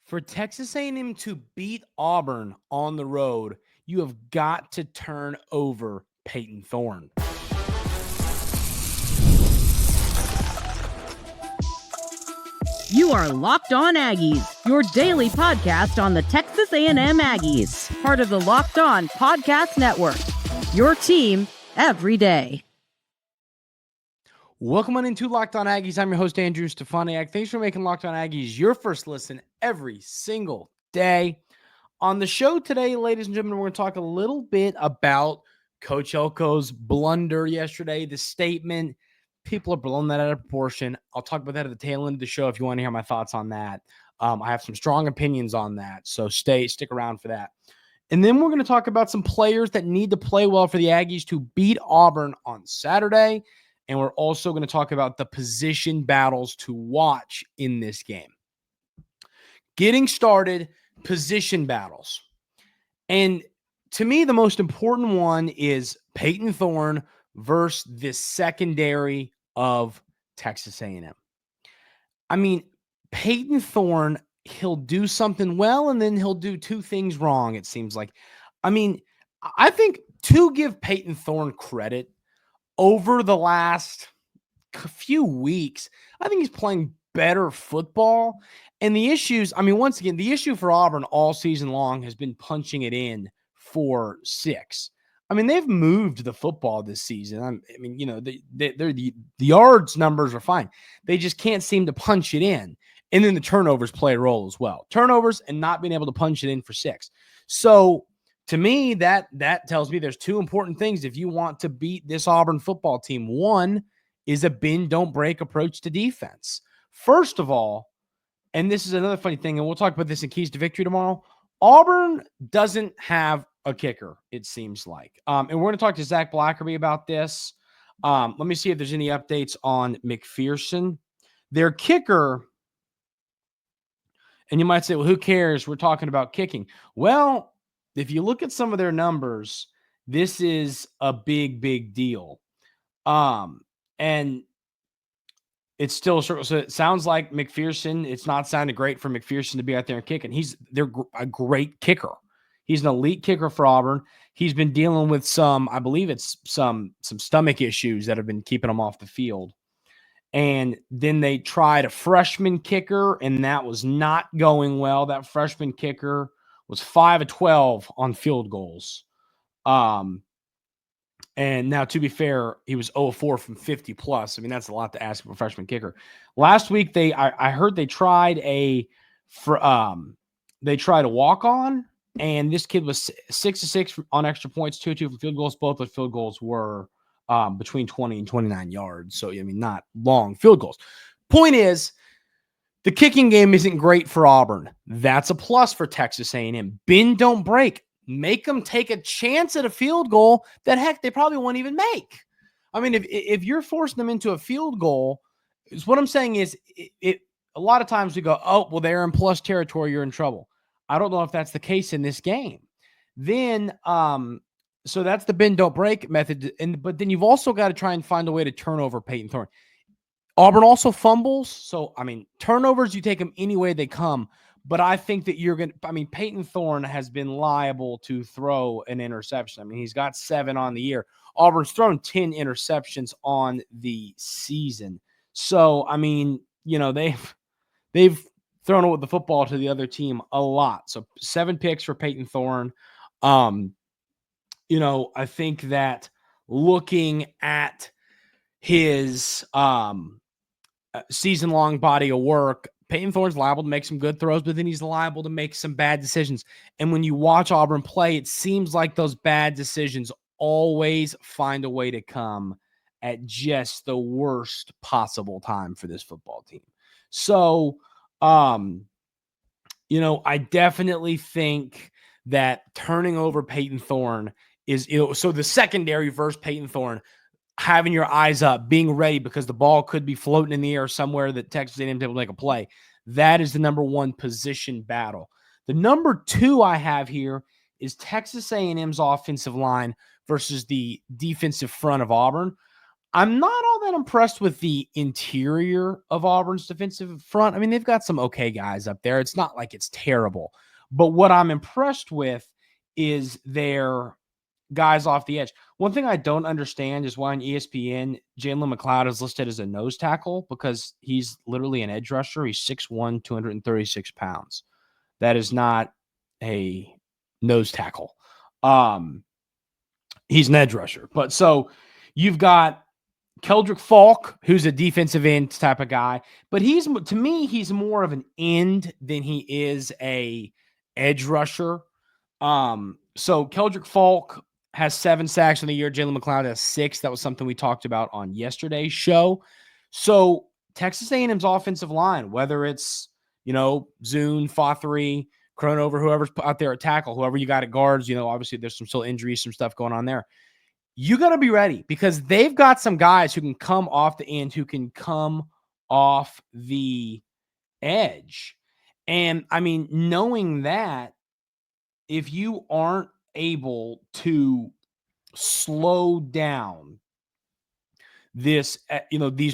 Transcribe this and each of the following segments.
For Texas A&M to beat Auburn on the road, you have got to turn over Payton Thorne. You are Locked On Aggies, your daily podcast on the Texas A&M Aggies, part of the Locked On Podcast Network, your team every day. Welcome on into Locked On Aggies. I'm your host, Andrew Stefaniak. Thanks for making Locked On Aggies your first listen every single day. On the show today, ladies and gentlemen, we're going to talk a little bit about Coach Elko's blunder yesterday, the statement. People are blowing that out of proportion. I'll talk about that at the tail end of the show if you want to hear my thoughts on that. I have some strong opinions on that, so stick around for that. And then we're going to talk about some players that need to play well for the Aggies to beat Auburn on Saturday. And we're also going to talk about the position battles to watch in this game. Getting started, position battles. And to me, the most important one is Payton Thorne versus the secondary of Texas A&M. I mean, Payton Thorne, he'll do something well, and then he'll do two things wrong, it seems like. I mean, I think to give Payton Thorne credit, over the last few weeks, I think he's playing better football. And the issues, I mean, once again, the issue for Auburn all season long has been punching it in for 6. I mean, they've moved the football this season. I mean, you know, the yards numbers are fine. They just can't seem to punch it in. And then the turnovers play a role as well. Turnovers and not being able to punch it in for 6. So, to me, that tells me there's two important things if you want to beat this Auburn football team. One is a bend, don't break approach to defense. First of all, and this is another funny thing, and we'll talk about this in Keys to Victory tomorrow, Auburn doesn't have a kicker, it seems like. And we're going to talk to Zach Blackerby about this. Let me see if there's any updates on McPherson. Their kicker, and you might say, well, who cares? We're talking about kicking. Well, if you look at some of their numbers, this is a big, big deal. And it's still a circle. So it sounds like McPherson, it's not sounding great for McPherson to be out there and kicking. They're a great kicker. He's an elite kicker for Auburn. He's been dealing with I believe it's some stomach issues that have been keeping him off the field. And then they tried a freshman kicker, and that was not going well. That freshman kicker was 5 of 12 on field goals. And now, to be fair, he was 0 of 4 from 50 plus. I mean, that's a lot to ask for a freshman kicker. Last week, I heard they tried a walk-on, and this kid was 6 of 6 on extra points, 2 of 2 from field goals. Both the field goals were between 20 and 29 yards. So, I mean, not long field goals. Point is, the kicking game isn't great for Auburn. That's a plus for Texas A&M. Bend, don't break. Make them take a chance at a field goal that, heck, they probably won't even make. I mean, if you're forcing them into a field goal, what I'm saying is a lot of times we go, oh, well, they're in plus territory, you're in trouble. I don't know if that's the case in this game. Then, so that's the bend, don't break method. But then you've also got to try and find a way to turn over Payton Thorne. Auburn also fumbles. So, I mean, turnovers, you take them any way they come. But I think that Payton Thorne has been liable to throw an interception. I mean, he's got 7 on the year. Auburn's thrown 10 interceptions on the season. So, I mean, you know, they've thrown the football to the other team a lot. So 7 picks for Payton Thorne. You know, I think that looking at his season-long body of work, Payton Thorne's liable to make some good throws, but then he's liable to make some bad decisions. And when you watch Auburn play, it seems like those bad decisions always find a way to come at just the worst possible time for this football team. So, you know, I definitely think that turning over Payton Thorne is, you know, so the secondary versus Payton Thorne, having your eyes up, being ready because the ball could be floating in the air somewhere that Texas A&M able to make a play. That is the number one position battle. The number 2 I have here is Texas A&M's offensive line versus the defensive front of Auburn. I'm not all that impressed with the interior of Auburn's defensive front. I mean, they've got some okay guys up there. It's not like it's terrible. But what I'm impressed with is their guys off the edge. One thing I don't understand is why on ESPN, Jalen McLeod is listed as a nose tackle, because he's literally an edge rusher. He's 6'1", 236 pounds. That is not a nose tackle. He's an edge rusher. But so you've got Keldrick Falk, who's a defensive end type of guy, but to me, he's more of an end than he is a edge rusher. So Keldrick Falk has 7 sacks in the year. Jalen McLeod has 6. That was something we talked about on yesterday's show. So Texas A&M's offensive line, whether it's, Zuhn, Fothery, Cronover, whoever's out there at tackle, whoever you got at guards, obviously there's some still injuries, some stuff going on there. You got to be ready, because they've got some guys who can come off the end, who can come off the edge. And I mean, knowing that, if you aren't able to slow down these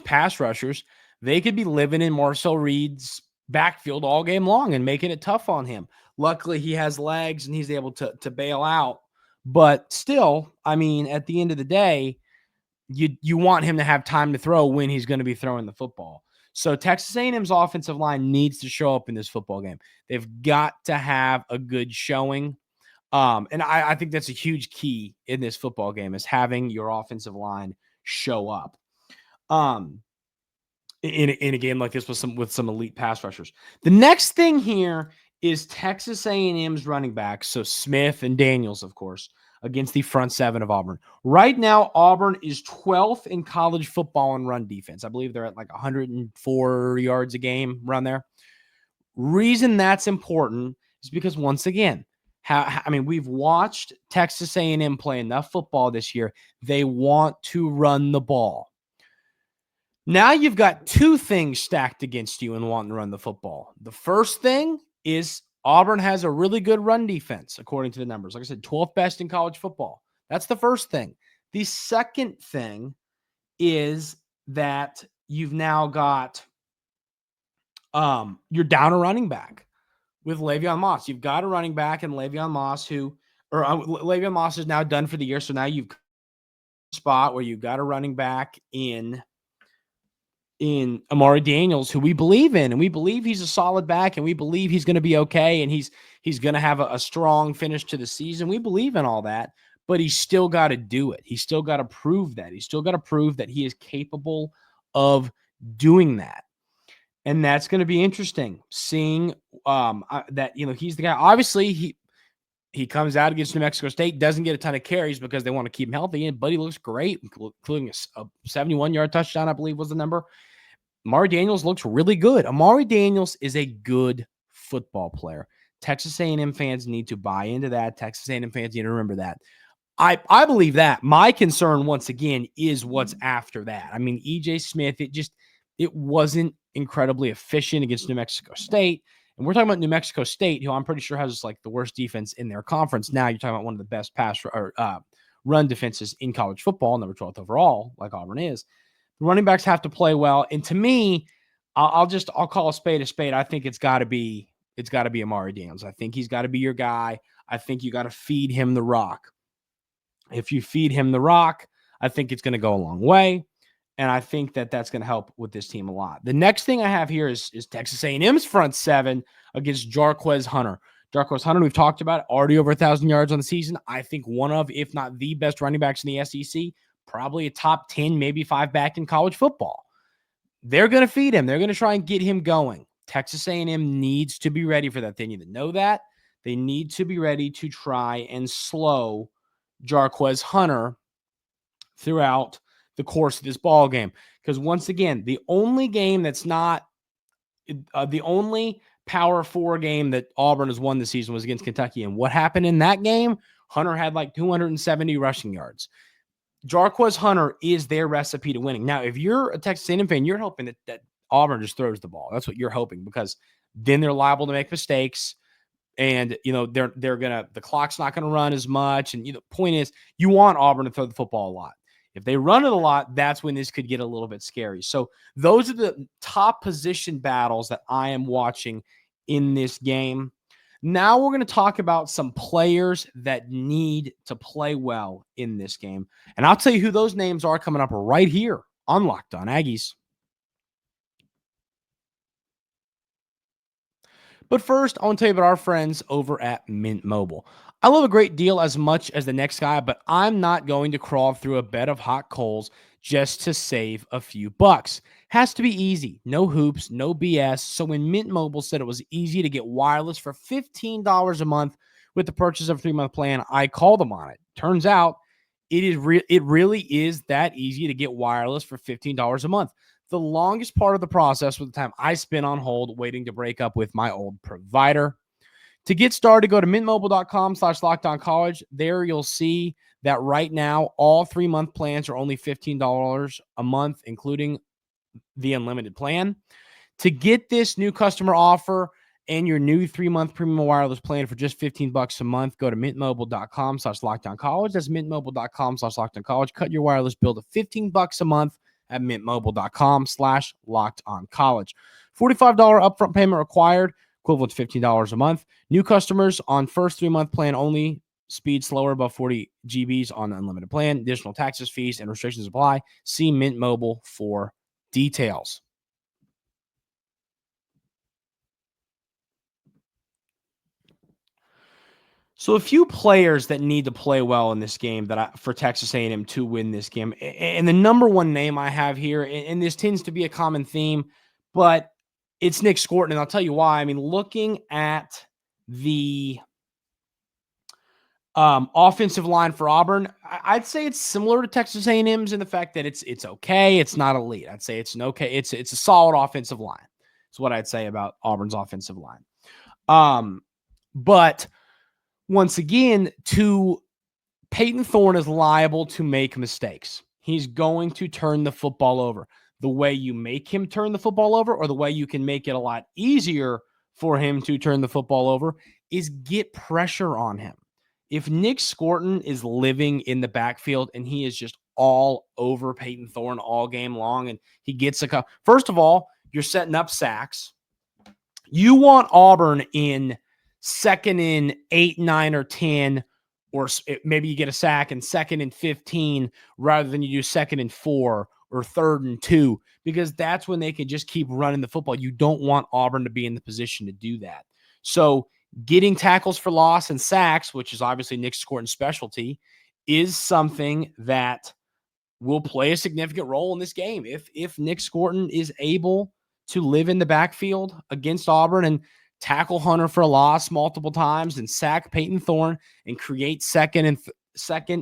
pass rushers, they could be living in Marcel Reed's backfield all game long and making it tough on him. Luckily, he has legs and he's able to bail out. But still, I mean, at the end of the day, you want him to have time to throw when he's going to be throwing the football. So Texas A&M's offensive line needs to show up in this football game. They've got to have a good showing. And I think that's a huge key in this football game, is having your offensive line show up in a game like this with some elite pass rushers. The next thing here is Texas A&M's running backs, so Smith and Daniels, of course, against the front seven of Auburn. Right now, Auburn is 12th in college football in run defense. I believe they're at like 104 yards a game run there. Reason that's important is because, once again, we've watched Texas A&M play enough football this year. They want to run the ball. Now you've got 2 things stacked against you in wanting to run the football. The first thing is Auburn has a really good run defense, according to the numbers. Like I said, 12th best in college football. That's the first thing. The second thing is that you've now got you're down a running back with Le'Veon Moss. You've got a running back in Le'Veon Moss Le'Veon Moss is now done for the year. So now you've got a spot where you've got a running back in Amari Daniels, who we believe in, and we believe he's a solid back, and we believe he's going to be okay, and he's going to have a strong finish to the season. We believe in all that, but he's still got to do it. He's still got to prove that. He's still got to prove that he is capable of doing that. And that's going to be interesting, seeing that, he's the guy. Obviously, he comes out against New Mexico State, doesn't get a ton of carries because they want to keep him healthy, but he looks great, including a 71-yard touchdown, I believe was the number. Amari Daniels looks really good. Amari Daniels is a good football player. Texas A&M fans need to buy into that. Texas A&M fans need to remember that. I believe that. My concern, once again, is what's after that. I mean, E.J. Smith, it wasn't incredibly efficient against New Mexico State. And we're talking about New Mexico State, who I'm pretty sure has like the worst defense in their conference. Now you're talking about one of the best run defenses in college football, number 12th overall, like Auburn is. The running backs have to play well. And to me, I'll call a spade a spade. I think it's got to be Amari Daniels. I think he's got to be your guy. I think you got to feed him the rock. If you feed him the rock, I think it's going to go a long way. And I think that that's going to help with this team a lot. The next thing I have here is Texas A&M's front seven against Jarquez Hunter. Jarquez Hunter, we've talked about, already over 1,000 yards on the season. I think one of, if not the best running backs in the SEC, probably a top 10, maybe 5 back in college football. They're going to feed him. They're going to try and get him going. Texas A&M needs to be ready for that. They need to know that. They need to be ready to try and slow Jarquez Hunter throughout the course of this ball game. Because once again, the only game that's not the only Power 4 game that Auburn has won this season was against Kentucky. And what happened in that game? Hunter had like 270 rushing yards. Jarquez Hunter is their recipe to winning. Now, if you're a Texas A&M fan, you're hoping that Auburn just throws the ball. That's what you're hoping, because then they're liable to make mistakes. And, the clock's not going to run as much. And, the point is, you want Auburn to throw the football a lot. If they run it a lot, that's when this could get a little bit scary. So those are the top position battles that I am watching in this game. Now we're going to talk about some players that need to play well in this game. And I'll tell you who those names are coming up right here on Locked On Aggies. But first, I want to tell you about our friends over at Mint Mobile. I love a great deal as much as the next guy, but I'm not going to crawl through a bed of hot coals just to save a few bucks. Has to be easy. No hoops, no BS. So when Mint Mobile said it was easy to get wireless for $15 a month with the purchase of a 3-month plan, I called them on it. Turns out it really is that easy to get wireless for $15 a month. The longest part of the process was the time I spent on hold waiting to break up with my old provider. To get started, go to mintmobile.com/lockedoncollege. There you'll see that right now, all 3-month plans are only $15 a month, including the unlimited plan. To get this new customer offer and your new 3-month premium wireless plan for just $15 a month, go to mintmobile.com/lockedoncollege. That's mintmobile.com/lockedoncollege. Cut your wireless bill to $15 a month at mintmobile.com/lockedoncollege. $45 upfront payment required, equivalent to $15 a month. New customers on first 3-month plan only. Speed slower above 40 GBs on the unlimited plan. Additional taxes, fees, and restrictions apply. See Mint Mobile for details. So a few players that need to play well in this game for Texas A&M to win this game. And the number one name I have here, and this tends to be a common theme, but it's Nick Scourton, and I'll tell you why. I mean, looking at the offensive line for Auburn, I'd say it's similar to Texas A&M's in the fact that it's okay. It's not elite. I'd say it's an okay. It's a solid offensive line. That's what I'd say about Auburn's offensive line. But once again, Payton Thorne is liable to make mistakes. He's going to turn the football over. The way you make him turn the football over, or the way you can make it a lot easier for him to turn the football over, is get pressure on him. If Nick Scourton is living in the backfield and he is just all over Payton Thorne all game long and he gets a cup, first of all, you're setting up sacks. You want Auburn in 2nd and 8, 9, or 10, or maybe you get a sack in 2nd and 15 rather than you do 2nd and 4 or 3rd and 2, because that's when they can just keep running the football. You don't want Auburn to be in the position to do that. So getting tackles for loss and sacks, which is obviously Nick Scourton's specialty, is something that will play a significant role in this game. If Nick Scourton is able to live in the backfield against Auburn and tackle Hunter for a loss multiple times and sack Payton Thorne and create second and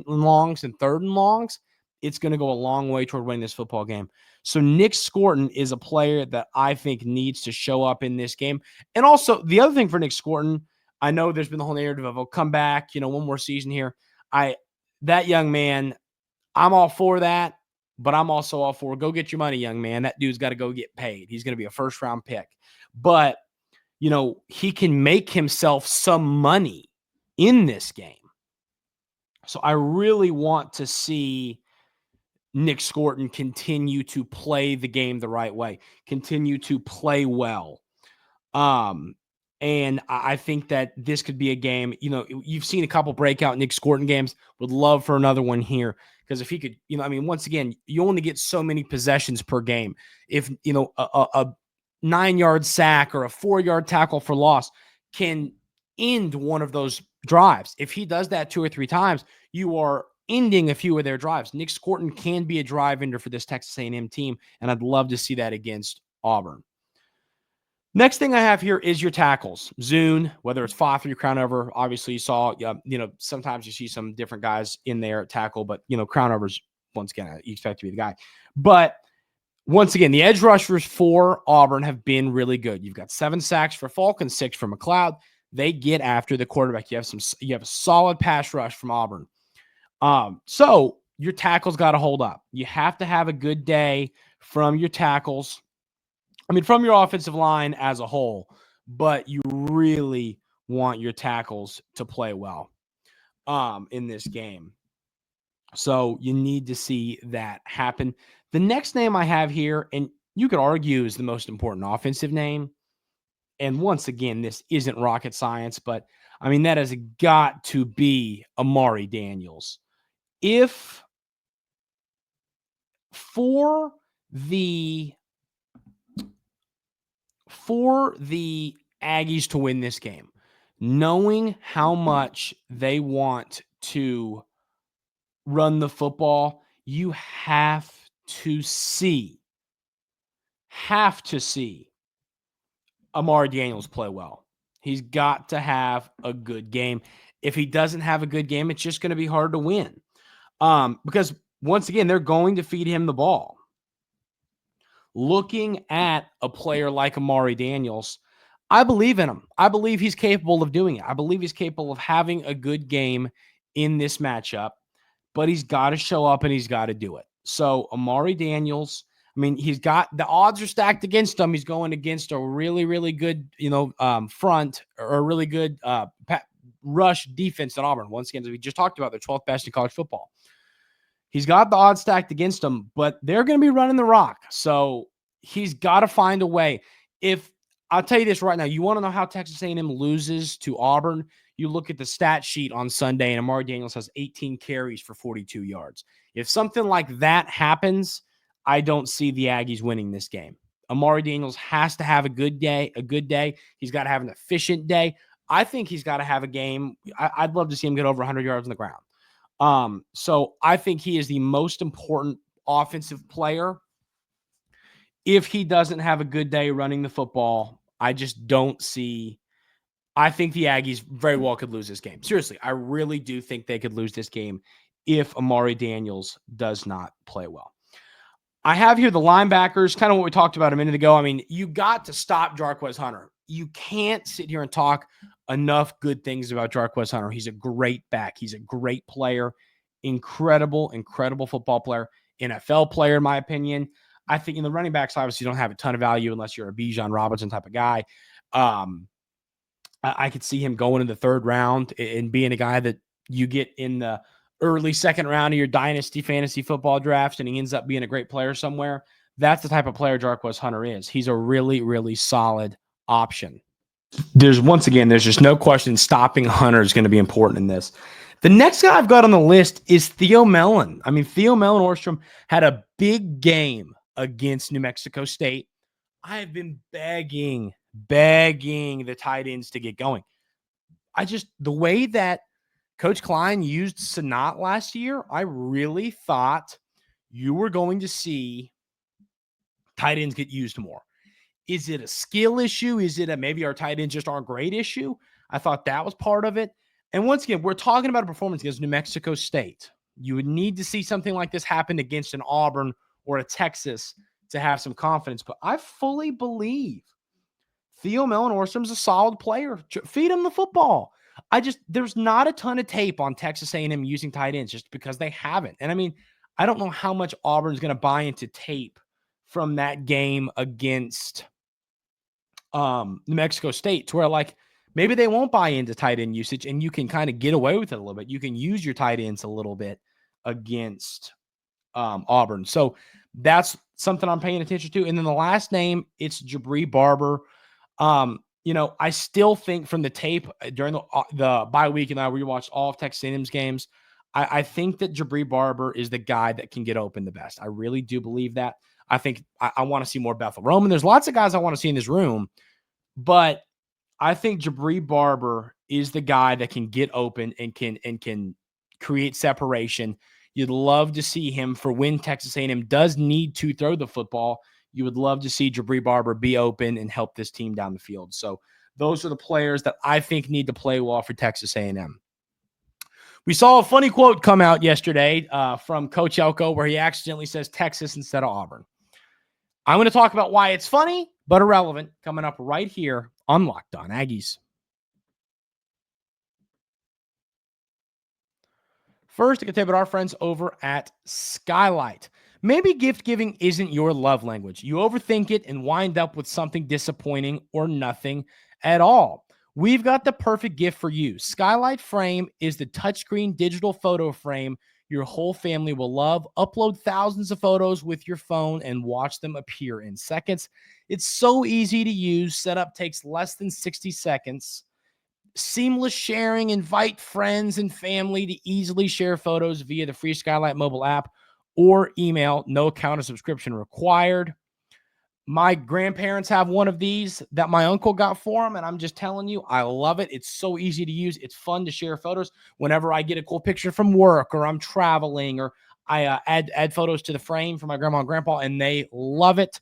longs and 3rd and longs, it's going to go a long way toward winning this football game. So Nick Scourton is a player that I think needs to show up in this game. And also the other thing for Nick Scourton, I know there's been the whole narrative of, come back, one more season here. That young man, I'm all for that, but I'm also all for go get your money, young man. That dude's got to go get paid. He's going to be a 1st-round pick. But he can make himself some money in this game. So I really want to see Nick Scourton continue to play the game the right way, continue to play well. And I think that this could be a game, you've seen a couple breakout Nick Scourton games. Would love for another one here. Because if he could, once again, you only get so many possessions per game. If, a 9-yard sack or a 4-yard tackle for loss can end one of those drives. If he does that 2 or 3 times, you are ending a few of their drives. Nick Scourton can be a drive ender for this Texas A&M team, and I'd love to see that against Auburn. Next thing I have here is your tackles. Zuhn, whether it's Foth or your crown over, obviously you saw, sometimes you see some different guys in there at tackle, but, crown overs, once again, you expect to be the guy. But once again, the edge rushers for Auburn have been really good. You've got 7 sacks for Falk and 6 for McLeod. They get after the quarterback. You have a solid pass rush from Auburn. So your tackles got to hold up. You have to have a good day from your tackles. From your offensive line as a whole, but you really want your tackles to play well in this game. So you need to see that happen. The next name I have here, and you could argue is the most important offensive name. And once again, this isn't rocket science, but I mean, that has got to be Amari Daniels. If for the Aggies to win this game, knowing how much they want to run the football, you have to see Amari Daniels play well. He's got to have a good game. If he doesn't have a good game, it's just going to be hard to win. Because once again, they're going to feed him the ball. Looking at a player like Amari Daniels, I believe in him. I believe he's capable of doing it. I believe he's capable of having a good game in this matchup, but he's got to show up and he's got to do it. So Amari Daniels, I mean, he's got the odds are stacked against him. He's going against a really, really good, front or a really good rush defense at Auburn. Once again, as we just talked about, they're 12th best in college football. He's got the odds stacked against him, but they're going to be running the rock. So he's got to find a way. If I'll tell you this right now, you want to know how Texas A&M loses to Auburn? You look at the stat sheet on Sunday, and Amari Daniels has 18 carries for 42 yards. If something like that happens, I don't see the Aggies winning this game. Amari Daniels has to have a good day. He's got to have an efficient day. I think he's got to have a game. I'd love to see him get over 100 yards on the ground. So I think he is the most important offensive player. If he doesn't have a good day running the football, I just don't see. I think the Aggies very well could lose this game. Seriously, I really do think they could lose this game if Amari Daniels does not play well. I have here the linebackers, kind of what we talked about a minute ago. I mean, you got to stop Jarquez Hunter. You can't sit here and talk enough good things about Jarquez Hunter. He's a great back. He's a great player. Incredible football player. NFL player, in my opinion. I think in the running backs, obviously, you don't have a ton of value unless you're a Bijan Robinson type of guy. I could see him going in the third round and being a guy that you get in the early second round of your dynasty fantasy football draft, and he ends up being a great player somewhere. That's the type of player Jarquez Hunter is. He's a really, really solid option. There's just no question stopping Hunter is going to be important in this. The next guy I've got on the list is Theo Mellon. I mean, Theo Mellon-Orstrom had a big game against New Mexico State. I have been begging the tight ends to get going. The way that Coach Klein used Sanat last year, I really thought you were going to see tight ends get used more. Is it a skill issue? Is it maybe our tight ends just aren't great issue? I thought that was part of it. And once again, we're talking about a performance against New Mexico State. You would need to see something like this happen against an Auburn or a Texas to have some confidence. But I fully believe Theo Mellon-Orstrom's a solid player. Feed him the football. There's not a ton of tape on Texas A&M using tight ends just because they haven't. And I mean, I don't know how much Auburn's going to buy into tape from that game against New Mexico State to where maybe they won't buy into tight end usage and you can kind of get away with it a little bit. You can use your tight ends a little bit against Auburn. So that's something I'm paying attention to. And then the last name, it's Jabri Barber. I still think from the tape during the bye week, and I rewatched all of Texas A&M's games, I think that Jabri Barber is the guy that can get open the best. I really do believe that. I think I want to see more Bethel Roman. There's lots of guys I want to see in this room, but I think Jabri Barber is the guy that can get open and can create separation. You'd love to see him for when Texas A&M does need to throw the football. You would love to see Jabri Barber be open and help this team down the field. So those are the players that I think need to play well for Texas A&M. We saw a funny quote come out yesterday from Coach Elko where he accidentally says Texas instead of Auburn. I'm going to talk about why it's funny but irrelevant coming up right here on Locked On Aggies. First, I can tell you about our friends over at Skylight. Maybe gift giving isn't your love language. You overthink it and wind up with something disappointing or nothing at all. We've got the perfect gift for you. Skylight Frame is the touchscreen digital photo frame your whole family will love. Upload thousands of photos with your phone and watch them appear in seconds. It's so easy to use. Setup takes less than 60 seconds. Seamless sharing. Invite friends and family to easily share photos via the free Skylight mobile app or email. No account or subscription required. My grandparents have one of these that my uncle got for them, and I'm just telling you, I love it. It's so easy to use. It's fun to share photos. Whenever I get a cool picture from work or I'm traveling, or I add photos to the frame for my grandma and grandpa, and they love it.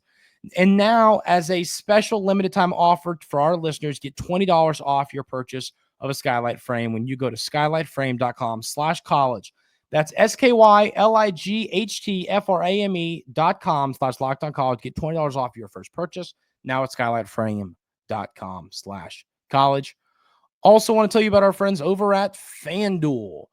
And now, as a special limited time offer for our listeners, get $20 off your purchase of a Skylight frame when you go to skylightframe.com/college. That's skylightframe.com/lockedoncollege. Get $20 off your first purchase. Now at skylightframe.com/college. Also want to tell you about our friends over at FanDuel.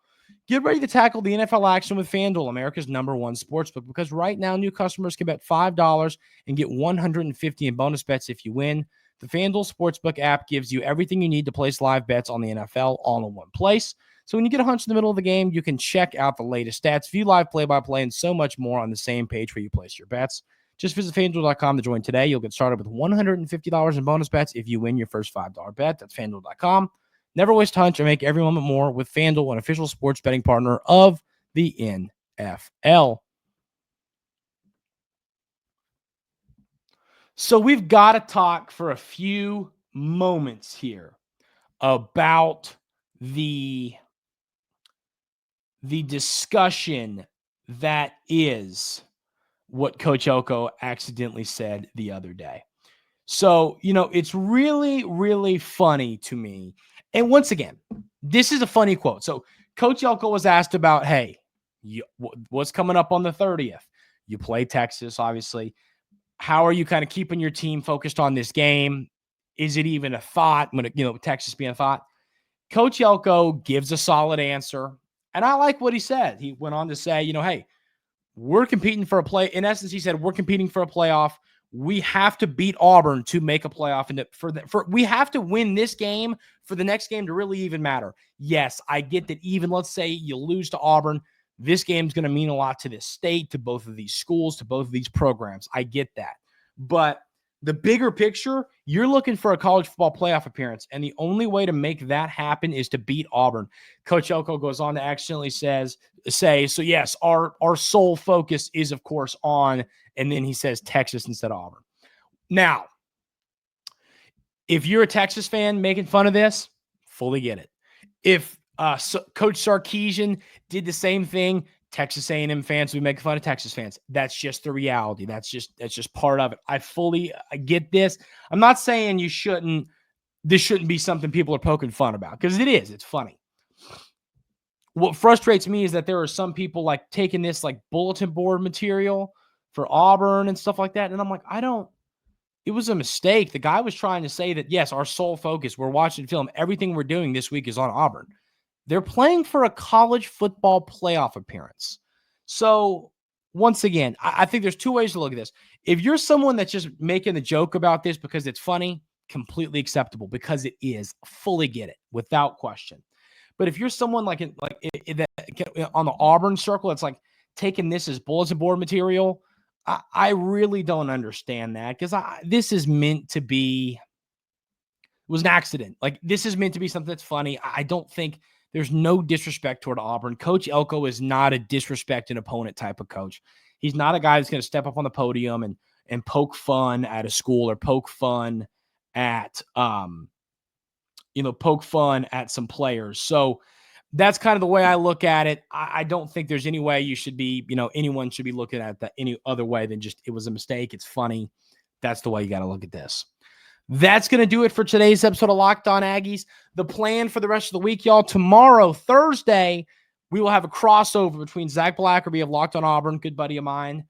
Get ready to tackle the NFL action with FanDuel, America's #1 sportsbook, because right now new customers can bet $5 and get $150 in bonus bets if you win. The FanDuel Sportsbook app gives you everything you need to place live bets on the NFL all in one place. So when you get a hunch in the middle of the game, you can check out the latest stats, view live play-by-play, and so much more on the same page where you place your bets. Just visit FanDuel.com to join today. You'll get started with $150 in bonus bets if you win your first $5 bet. That's FanDuel.com. Never waste a hunch and make every moment more with FanDuel, an official sports betting partner of the NFL. So we've got to talk for a few moments here about the discussion that is what Coach Elko accidentally said the other day. So, it's really, really funny to me. And once again, this is a funny quote. So Coach Elko was asked about, hey, what's coming up on the 30th? You play Texas, obviously. How are you kind of keeping your team focused on this game? Is it even a thought when, Texas being a thought? Coach Elko gives a solid answer. And I like what he said. He went on to say, hey, we're competing for a play. In essence, he said, we're competing for a playoff. We have to beat Auburn to make a playoff. And we have to win this game for the next game to really even matter. Yes, I get that. Even let's say you lose to Auburn, this game's going to mean a lot to this state, to both of these schools, to both of these programs. I get that. But the bigger picture, you're looking for a college football playoff appearance, and the only way to make that happen is to beat Auburn. Coach Elko goes on to accidentally say, so yes, our sole focus is, of course, on, and then he says Texas instead of Auburn. Now, if you're a Texas fan making fun of this, fully get it. If Coach Sarkisian did the same thing, Texas A&M fans would make fun of Texas fans. That's just the reality. That's just part of it. I get this. I'm not saying this shouldn't be something people are poking fun about, because it is. It's funny. What frustrates me is that there are some people like taking this like bulletin board material for Auburn and stuff like that. And I'm like, it was a mistake. The guy was trying to say that, yes, our sole focus, we're watching film, everything we're doing this week is on Auburn. They're playing for a college football playoff appearance. So once again, I think there's two ways to look at this. If you're someone that's just making a joke about this because it's funny, completely acceptable, because it is. Fully get it, without question. But if you're someone like on the Auburn circle, it's like taking this as bulletin board material, I really don't understand that, because this is meant to be, it was an accident. Like, this is meant to be something that's funny. I don't think there's no disrespect toward Auburn. Coach Elko is not a disrespect an opponent type of coach. He's not a guy that's going to step up on the podium and poke fun at a school, or poke fun at, poke fun at some players. So that's kind of the way I look at it. I don't think there's any way you should be, anyone should be looking at that any other way than just, it was a mistake. It's funny. That's the way you got to look at this. That's going to do it for today's episode of Locked On Aggies. The plan for the rest of the week, y'all, tomorrow, Thursday, we will have a crossover between Zach Blackerby of Locked On Auburn, good buddy of mine,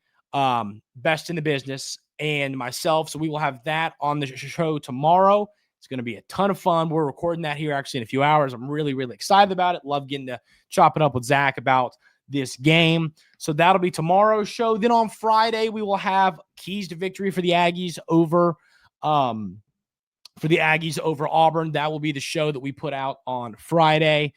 best in the business, and myself. So we will have that on the show tomorrow. It's going to be a ton of fun. We're recording that here actually in a few hours. I'm really, really excited about it. Love getting to chop it up with Zach about this game. So that'll be tomorrow's show. Then on Friday, we will have keys to victory for the Aggies over Auburn. That will be the show that we put out on Friday.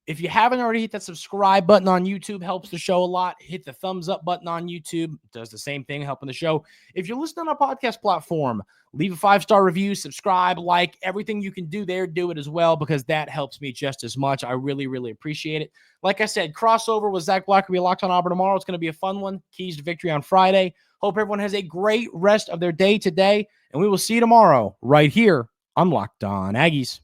If you haven't already, hit that subscribe button on YouTube. Helps the show a lot. Hit the thumbs up button on YouTube. Does the same thing, helping the show. If you're listening on our podcast platform, leave a 5-star review, subscribe, like, everything you can do there, do it as well, because that helps me just as much. I really, really appreciate it. Like I said, crossover with Zach Black will be Locked On Auburn tomorrow. It's going to be a fun one. Keys to victory on Friday. Hope everyone has a great rest of their day today, and we will see you tomorrow right here on Locked On Aggies.